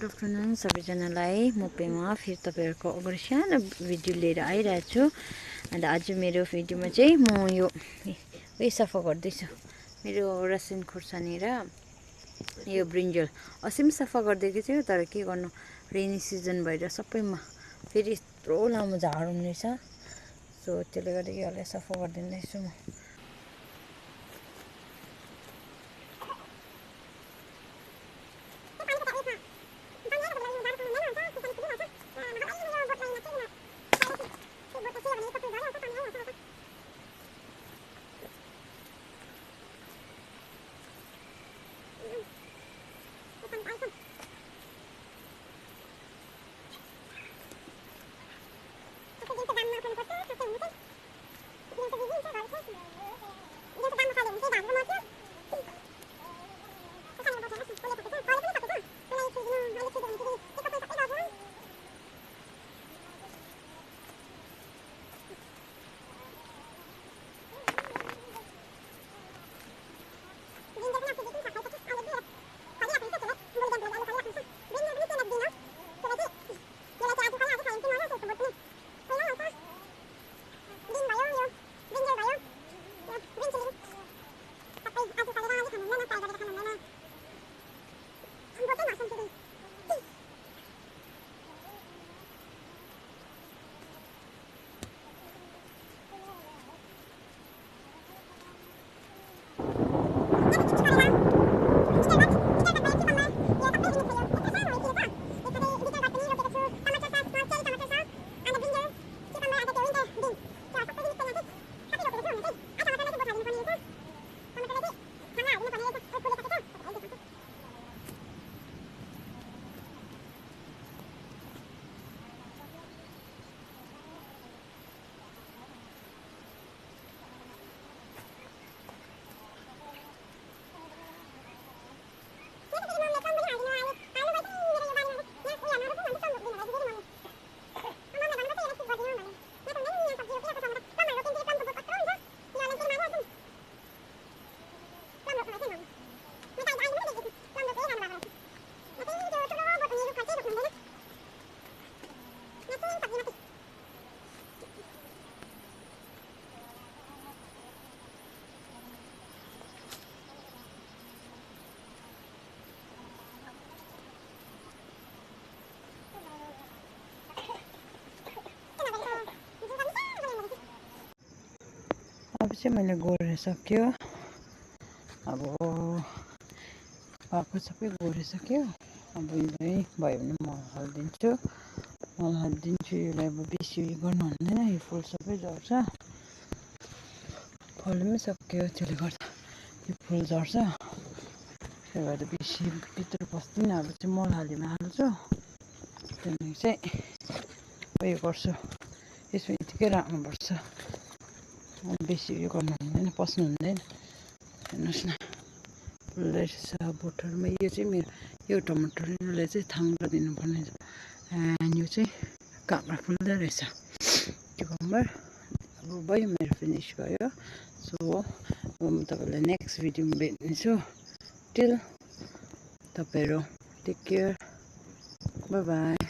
Good afternoon सबैजनालाई। म पेमा फेरि तपाईँहरूको अगाडि सानो भिडियो लिएर आइरहेको छु। अन्त आज मेरो भिडियोमा चाहिँ म यो सफा गर्दैछु। मेरो रासिन खुर्सानी र यो ब्रिन्जल अस्ति पनि सफा गरिदिएको थियो, तर के गर्नु रेनी सिजन भएर सबैमा फेरि यत्रो लामो झार हुनेछ। सो त्यसले गर्दा यसलाई सफा गरिदिँदैछु म। अब चाहिँ मैले गोरिसक्यो। अब पाएको सबै गोरिसक्यो। अब यसलाई भयो भने मल हालिदिन्छु। यसलाई अब बेसी उयो गर्नु हुँदैन, यो फुल सबै झर्छ। फल्नु पनि सक्यो, त्यसले गर्दा यो फुल झर्छ। त्यसले गर्दा बेसी भित्र पस्दिनँ। अब चाहिँ मल हाल्छु। त्यहाँदेखि चाहिँ उयो गर्छु, यसमा यतिकै राख्नुपर्छ। बेसी उयो गर्नु हुँदैन, पस्नु हुँदैन। हेर्नुहोस् न, फुल्दै रहेछ बोटहरूमा। यो चाहिँ मेरो यो टमाटरले चाहिँ थाङ्ग्रो दिनुपर्ने छ। यो चाहिँ काँक्रा फुल्दै रहेछ क्युकम्बर। अब भयो, मेरो फिनिस भयो। सो म तपाईँलाई नेक्स्ट भिडियोमा भेट्नेछु। टिल तपाईँहरू टेक केयर, बाई बाई।